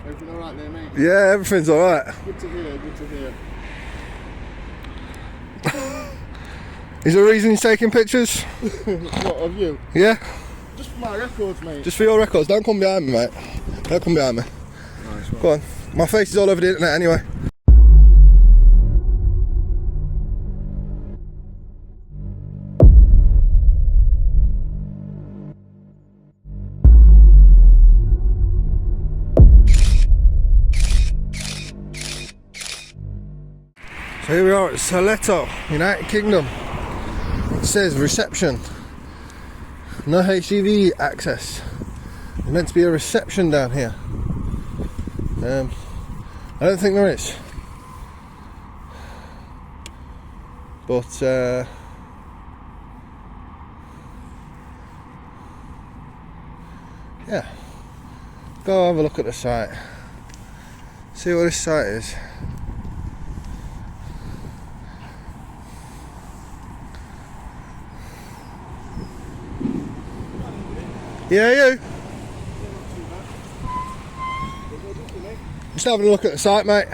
Everything alright there, mate? Yeah, everything's alright. Good to hear, good to hear. Is there a reason you're taking pictures? What, of you? Yeah? Just for my records, mate. Just for your records. Don't come behind me, mate. Don't come behind me. Nice one. Go on. My face is all over the internet anyway. So here we are at Soleto, United Kingdom. It says reception. No HGV access. There's meant to be a reception down here. I don't think there is. But yeah. Go have a look at the site. See what this site is. Yeah, you? Just having a look at the site, mate.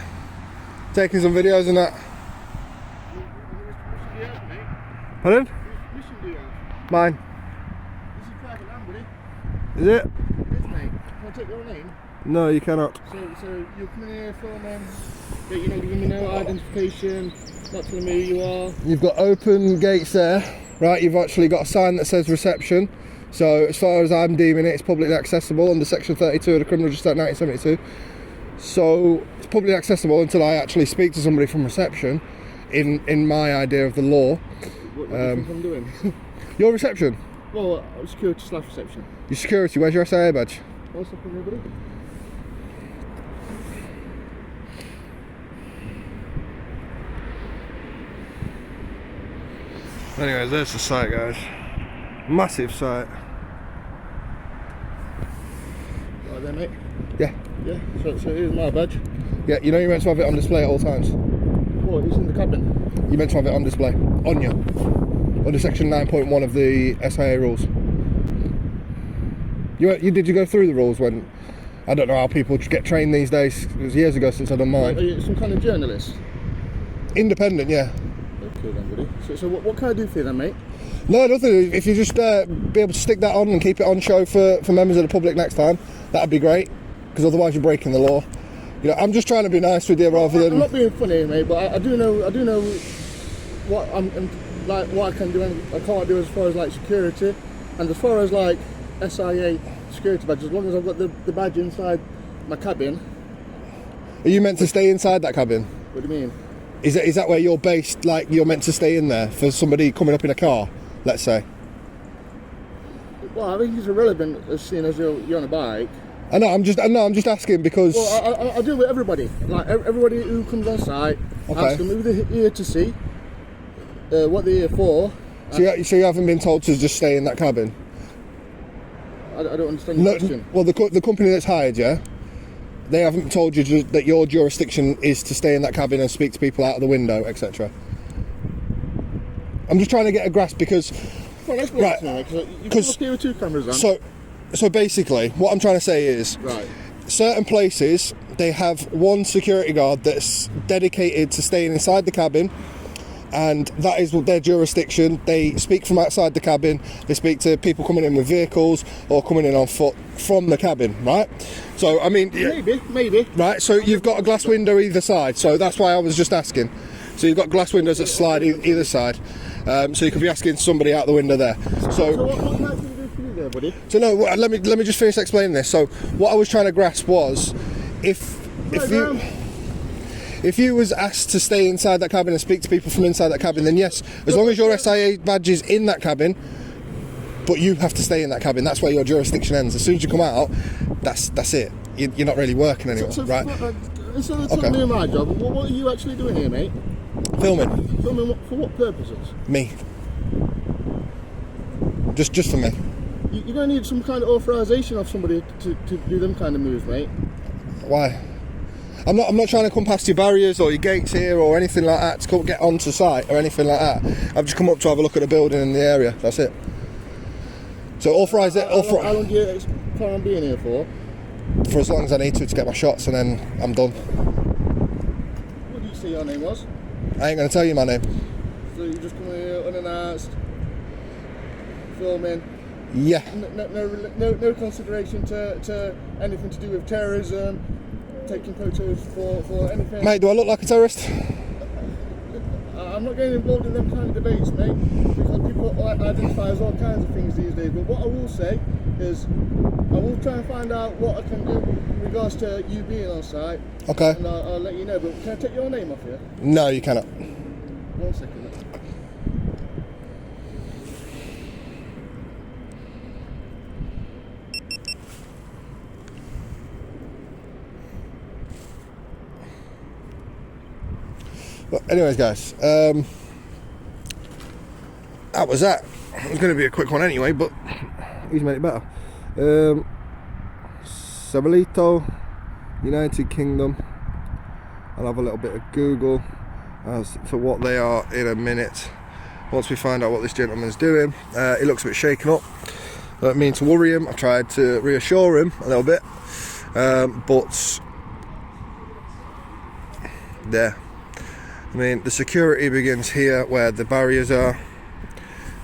Taking some videos and that. Pardon? Mine. Is it? Yes, mate. Can I take your name? No, you cannot. So you're coming here from, you're not giving me no identification, not telling me who you are. You've got open gates there, right? You've actually got a sign that says reception. So as far as I'm deeming it, it's publicly accessible under section 32 of the Criminal Justice Act 1972. So it's publicly accessible until I actually speak to somebody from reception in my idea of the law. What do you think I'm doing? Your reception? Well, security / reception. Your security, where's your SIA badge? What's up, everybody? Anyways, there's the site, guys. Massive site. Right there, mate. Yeah. Yeah, so here's my badge. Yeah, you know you're meant to have it on display at all times. Well, it's in the cabin. You're meant to have it on display. On you. Under section 9.1 of the SIA rules. Did you go through the rules when... I don't know how people get trained these days. It was years ago since I've done mine. Are you some kind of journalist? Independent, yeah. Okay then, buddy. So what can I do for you then, mate? No, nothing. If you just be able to stick that on and keep it on show for members of the public next time, that'd be great. Because otherwise you're breaking the law. You know, I'm just trying to be nice with you rather than... I'm not being funny, mate, but I do know what what I can do and I can't do as far as like security, and as far as like SIA security badge. As long as I've got the badge inside my cabin. Are you meant to stay inside that cabin? What do you mean? Is that where you're based? Like you're meant to stay in there for somebody coming up in a car, let's say. Well, I think it's irrelevant as seeing as you're on a bike. I'm just asking because. Well, I do it with everybody. Like everybody who comes on site, okay. Ask them who they're here to see, what they're here for. So you haven't been told to just stay in that cabin? I don't understand your question. Well, the company that's hired you, they haven't told you that your jurisdiction is to stay in that cabin and speak to people out of the window, etc. I'm just trying to get a grasp because. Well, let's go right. Because there were 2 cameras on. So basically, what I'm trying to say is, right. Certain places they have one security guard that's dedicated to staying inside the cabin, and that is their jurisdiction. They speak from outside the cabin. They speak to people coming in with vehicles or coming in on foot from the cabin, right? So I mean, maybe. Right. So you've got a glass window either side. So that's why I was just asking. So you've got glass windows that slide either side. So you could be asking somebody out the window there. So what can I do for you there, buddy? So no, let me just finish explaining this. So what I was trying to grasp was, if you was asked to stay inside that cabin and speak to people from inside that cabin, then yes, as long as your SIA badge is in that cabin, but you have to stay in that cabin. That's where your jurisdiction ends. As soon as you come out, that's it. You're not really working anymore, right? Instead of telling me my job, what are you actually doing here, mate? Filming. Filming for what purposes? Me. Just for me. You're going to need some kind of authorisation of somebody to do them kind of moves, mate. Why? I'm not trying to come past your barriers or your gates here or anything like that to come get onto site or anything like that. I've just come up to have a look at the building in the area. That's it. So authorise it. How long do you plan on being here for? for as long as I need to get my shots, and then I'm done. What did you say your name was? I ain't gonna tell you my name. So you just come here unannounced, filming. Yeah. No consideration to anything to do with terrorism, taking photos for anything. Mate, do I look like a terrorist? I'm not getting involved in them kind of debates, mate, because people identify as all kinds of things these days. But what I will say is, I will try and find out what I can do in regards to you being on site. Okay. And I'll let you know. But can I take your name off here? No, you cannot. 1 second. But anyways, guys, that was that. It was going to be a quick one anyway, but he's made it better. Sabalito, United Kingdom. I'll have a little bit of Google as to what they are in a minute. Once we find out what this gentleman's doing, he looks a bit shaken up. I don't mean to worry him. I've tried to reassure him a little bit, but there. I mean, the security begins here where the barriers are.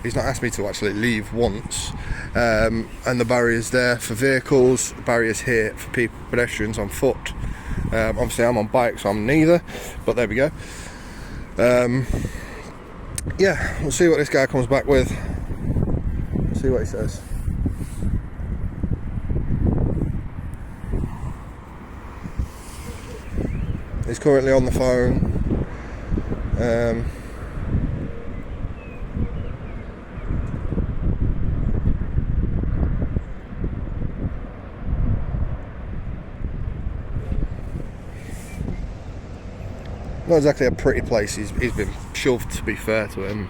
He's not asked me to actually leave once, and the barriers there for vehicles, the barriers here for people, pedestrians on foot. Obviously I'm on bike, so I'm neither, but there we go. Yeah, we'll see what this guy comes back with. See what he says. He's currently on the phone. Not exactly a pretty place. He's been shoved, to be fair to him,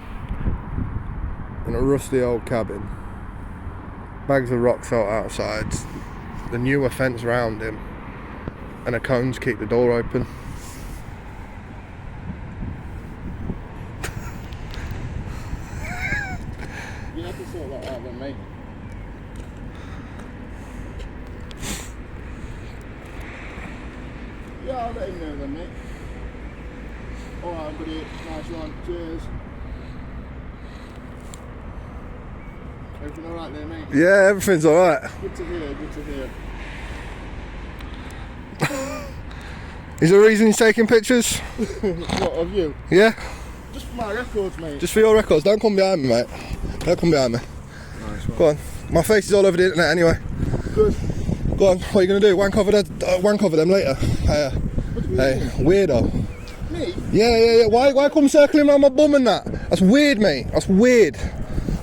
in a rusty old cabin. Bags of rocks out outside, the newer fence round him, and a cones keep the door open. You have to sort that out then, mate. Yeah, I'll let him know then, mate. Alright, buddy. Nice one. Cheers. Everything alright there, mate? Yeah, everything's alright. Good to hear, good to hear. Is there a reason he's taking pictures? What, of you? Yeah? Just for my records, mate. Just for your records. Don't come behind me, mate. Don't come behind me. Nice one. Go on. My face is all over the internet anyway. Good. Go on. What are you going to do? Wank over them later? Hey, weirdo. Me? Yeah. Why come circling around my bum and that? That's weird, mate. That's weird.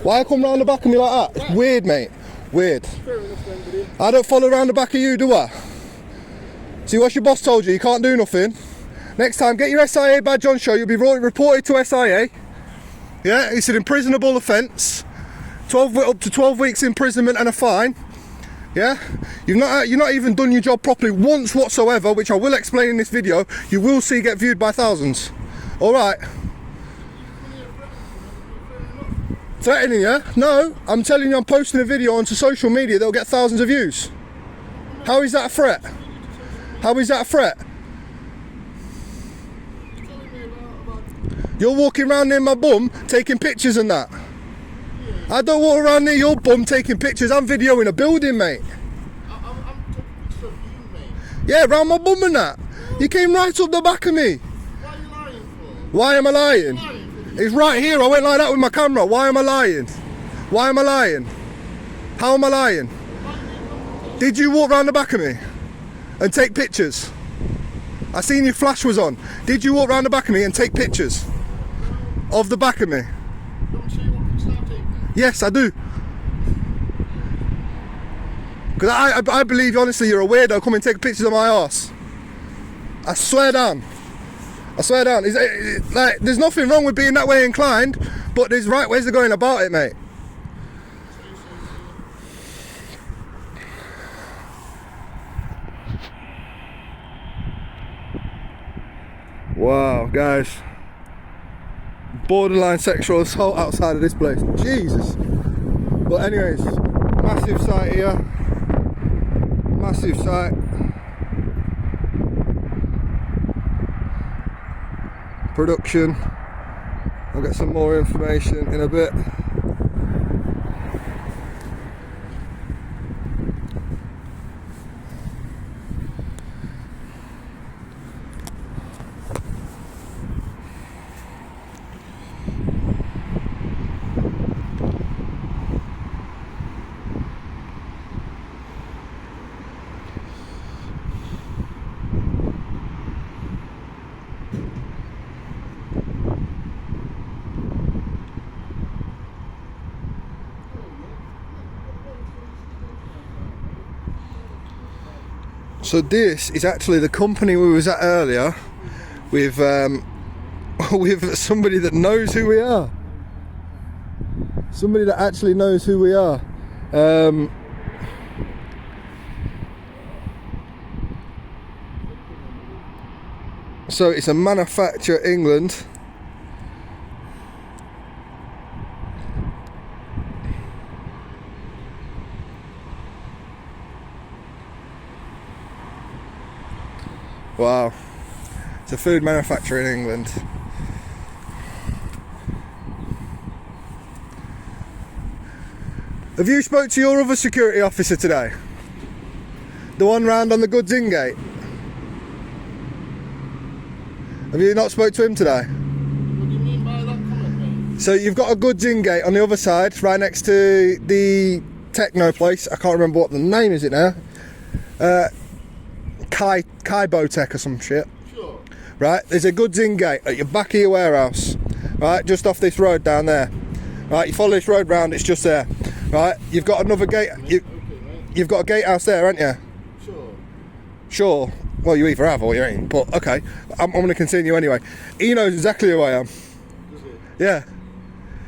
Why come round the back of me like that? It's weird, mate. Weird. Fair enough then, buddy. I don't follow around the back of you, do I? See, what's your boss told you? You can't do nothing. Next time, get your SIA badge on show. You'll be reported to SIA. Yeah, it's an imprisonable offence. Up to 12 weeks imprisonment and a fine. Yeah, you're not even done your job properly once whatsoever, which I will explain in this video. You will see get viewed by thousands. All right. Threatening you? No, I'm telling you, I'm posting a video onto social media that'll get thousands of views. How is that a threat? How is that a threat? You're walking around near my bum taking pictures and that. I don't walk around near your bum taking pictures. I'm videoing a building, mate. I'm taking pictures of you, mate. Yeah, round my bum and that. You came right up the back of me. What are you lying for? Why am I lying? It's right here. I went like that with my camera. Why am I lying? Why am I lying? How am I lying? Did you walk round the back of me and take pictures? I seen your flash was on. Did you walk round the back of me and take pictures of the back of me? Don't show you what pictures I've taken. Yes, I do. Because I believe, honestly, you're a weirdo coming and take pictures of my arse. I swear down. I swear down. Like, there's nothing wrong with being that way inclined, but there's right ways of going about it, mate. Wow, guys. Borderline sexual assault outside of this place. Jesus. But anyways, massive site here. massive site. Production. I'll get some more information in a bit. So this is actually the company we was at earlier with with somebody that knows who we are. Somebody that actually knows who we are. So it's a manufacturer England. Wow, it's a food manufacturer in England. Have you spoke to your other security officer today? The one round on the goods in gate? Have you not spoke to him today? What do you mean by that comment, mate? So you've got a goods in gate on the other side, right next to the techno place. I can't remember what the name is it now. Kybotech or some shit. Sure. Right, there's a goods in gate at your back of your warehouse. Right, just off this road down there. Right, you follow this road round, it's just there. Right, you've got another gate. You've got a gatehouse there, haven't you? Sure. Sure. Well, you either have or you ain't. But okay, I'm going to continue anyway. He knows exactly who I am. Does it? Yeah.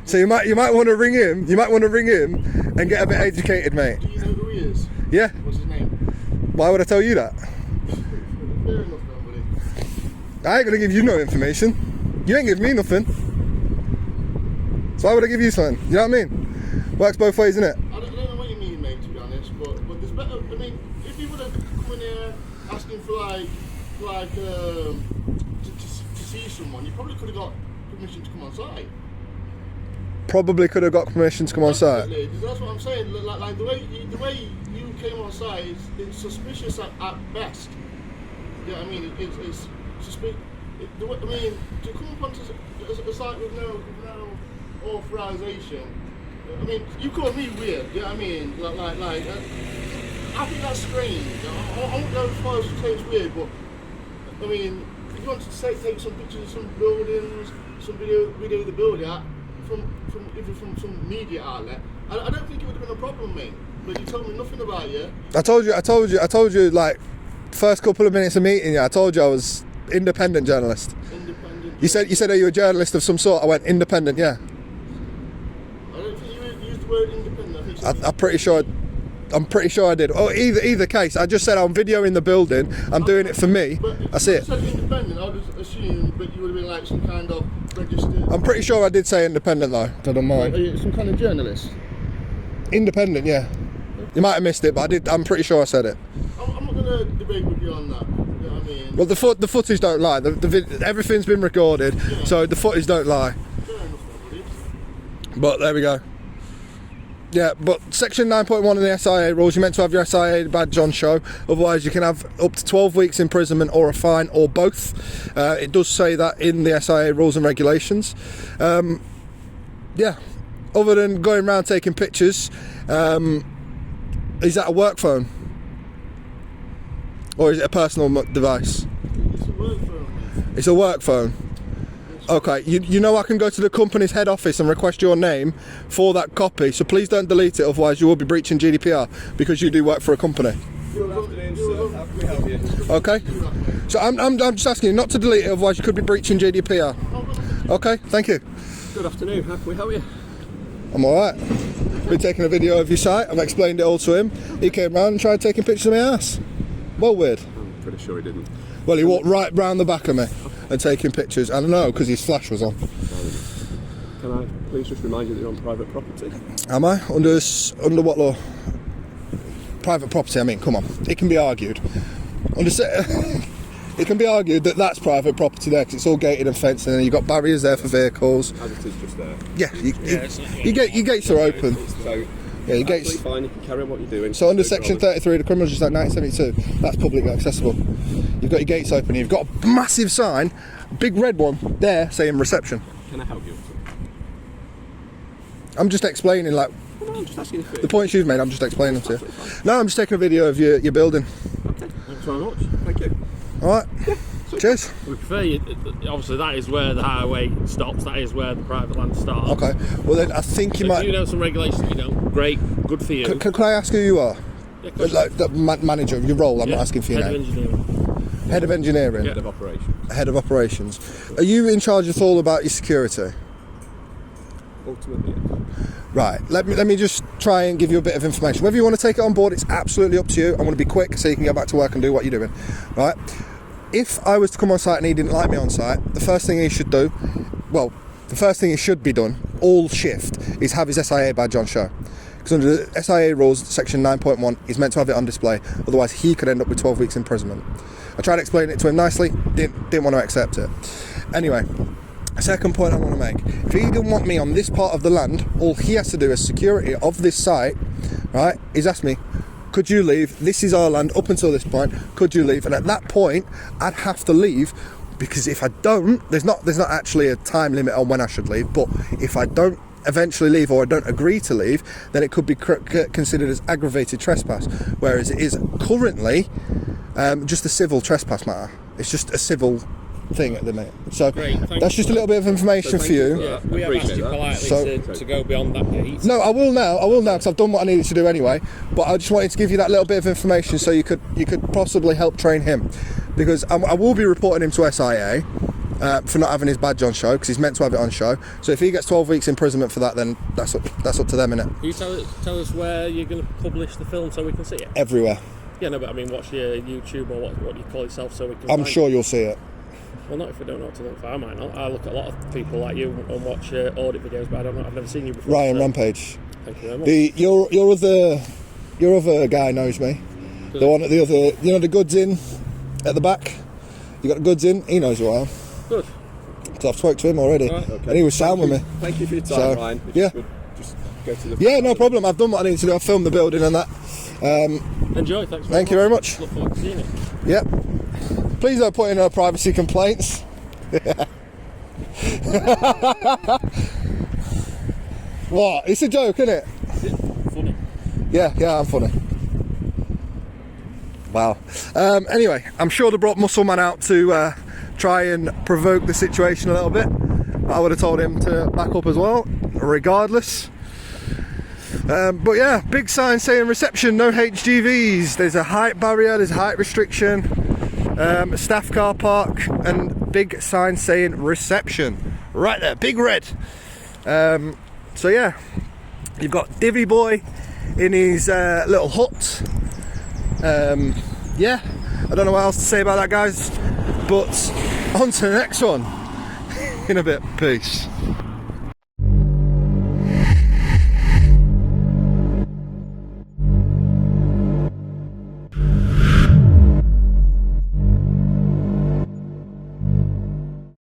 So you might want to ring him. You might want to ring him and get a bit educated, mate. Do you know who he is? Yeah. What's his name? Why would I tell you that? Fair enough, then, buddy. I ain't gonna give you no information. You ain't give me nothing. So why would I give you something? You know what I mean? Works both ways, innit? I don't know what you mean, mate, to be honest, but there's better. I mean, if you would have come in here asking for to see someone, you probably could have got permission to come on site. Probably could have got permission to come on site. Definitely, that's what I'm saying. Like the way you came on site, it's suspicious at best. You know what I mean? It's suspicious. I mean, to come up onto a site with no authorization. I mean, you call me weird. You know what I mean? I think that's strange. I won't go as far as to say it's weird, but I mean, if you want to take some pictures of some buildings, some video of the building from some media outlet, I don't think it would have been a problem, mate. But you told me nothing about you. I told you like first couple of minutes of meeting you, I told you I was independent journalist. Independent. You said, are you a journalist of some sort? I went independent, yeah. I don't think you used the word independent. I think I'm pretty sure I did. Oh, either case, I just said I'm videoing the building. I'm doing it for me. That's it. If you said independent, I would just assume that you would have been like some kind of registered. I'm pretty sure I did say independent though. I don't mind. Are you some kind of journalist? Independent, yeah. You might have missed it, but I did. I'm pretty sure I said it. I'm not going to debate with you on that. You know what I mean? Well, the footage don't lie. Everything's been recorded, yeah. So the footage don't lie. Fair enough, buddy. But there we go. Yeah, but section 9.1 of the SIA rules, you're meant to have your SIA badge on show, otherwise you can have up to 12 weeks imprisonment or a fine or both. It does say that in the SIA rules and regulations. Yeah, other than going around taking pictures, is that a work phone? Or is it a personal device? It's a work phone, mate. It's a work phone. Okay, you know I can go to the company's head office and request your name for that copy, so please don't delete it, otherwise you will be breaching GDPR because you do work for a company. Good afternoon, sir. How can we help you? Okay? So I'm just asking you not to delete it, otherwise you could be breaching GDPR. Okay, thank you. Good afternoon. How can we help you? I'm alright. Been taking a video of your site, I've explained it all to him. He came round and tried taking pictures of my ass. Well, weird. I'm pretty sure he didn't. Well, he walked right round the back of me and taking pictures. I don't know, because his flash was on. Can I please just remind you that you're on private property? Am I? Under what law? private property. I mean, come on, it can be argued. It can be argued that that's private property there because it's all gated and fenced, and then you've got barriers there for vehicles. As it is just there. Yeah, your gates are open. So, Yeah, your gates. fine, you can carry on what you're doing. So under section 33 of the Criminal Justice Act 1972, that's publicly accessible. You've got your gates open. You've got a massive sign, big red one there saying reception. Can I help you? I'm just explaining, like, I'm just asking if the points you've made. I'm just explaining them to you. No, I'm just taking a video of your building. Okay, thanks very much. Thank you. All right. Cheers. We prefer you, obviously that is where the highway stops, that is where the private land starts. Okay. Well then, I think you So might. if you know some regulations that you don't, great, good for you. Can I ask who you are? Yeah, of course. Like the manager of your role. I'm Yeah, not asking for your head name. of engineering. Head of engineering. Head of operations. Head of operations. Are you in charge of all about your security? Ultimately, yes. Right, let me just try and give you a bit of information. Whether you want to take it on board, it's absolutely up to you. I'm going to be quick so you can get back to work and do what you're doing. Right? If I was to come on site and he didn't like me on site, the first thing he should do, well, the first thing he should be done, all shift, is have his SIA badge on show. Because under the SIA rules, section 9.1, he's meant to have it on display, otherwise he could end up with 12 weeks imprisonment. I tried to explain it to him nicely, didn't want to accept it. Anyway, second point I want to make, if he didn't want me on this part of the land, all he has to do as security of this site, right, is ask me, could you leave? This is our land up until this point, could you leave? And at that point, I'd have to leave, because if I don't, there's not actually a time limit on when I should leave, but if I don't eventually leave or I don't agree to leave, then it could be considered as aggravated trespass, whereas it is currently just a civil trespass matter. It's just a civil thing at the minute. So Great, thank that's you. just a little bit of information for you. Yeah, we have asked you politely So- to go beyond that gate. No, I will now because I've done what I needed to do anyway, but I just wanted to give you that little bit of information so you could possibly help train him, because I will be reporting him to SIA for not having his badge on show, because he's meant to have it on show. So if he gets 12 weeks imprisonment for that, then that's up to them, innit? Can you tell us where you're going to publish the film so we can see it? Everywhere. Yeah, no, but I mean, what's your YouTube or what you call yourself so we can I'm find sure it? you'll see it. Well, not if we don't know what to look for. I might not. I look at a lot of people like you and watch audit videos, but I don't know. I've never seen you before. Ryan so Rampage. Thank you very much. Your other guy knows me. The one at the other, you know, the goods in at the back. You got the goods in. He knows who I am. Good. So I've spoke to him already, Right. Okay. and he was sound with me. Thank you for your time, So, Ryan. If yeah. you could just go to the Yeah, no problem. I've done what I need to do. I've filmed the building and that. Enjoy. Thanks. Thank you very much. Look forward to seeing it. Yep. Please don't put in no privacy complaints. What? It's a joke, isn't it? Funny. Yeah, I'm funny. Wow. Anyway, I'm sure they brought Muscle Man out to try and provoke the situation a little bit. I would have told him to back up as well, regardless. But yeah, big sign saying reception, no HGVs. There's a height barrier, there's a height restriction, a staff car park, and big sign saying reception. Right there, big red. So yeah, you've got Divvy Boy in his little hut. Yeah, I don't know what else to say about that, guys, but on to the next one in a bit. Peace.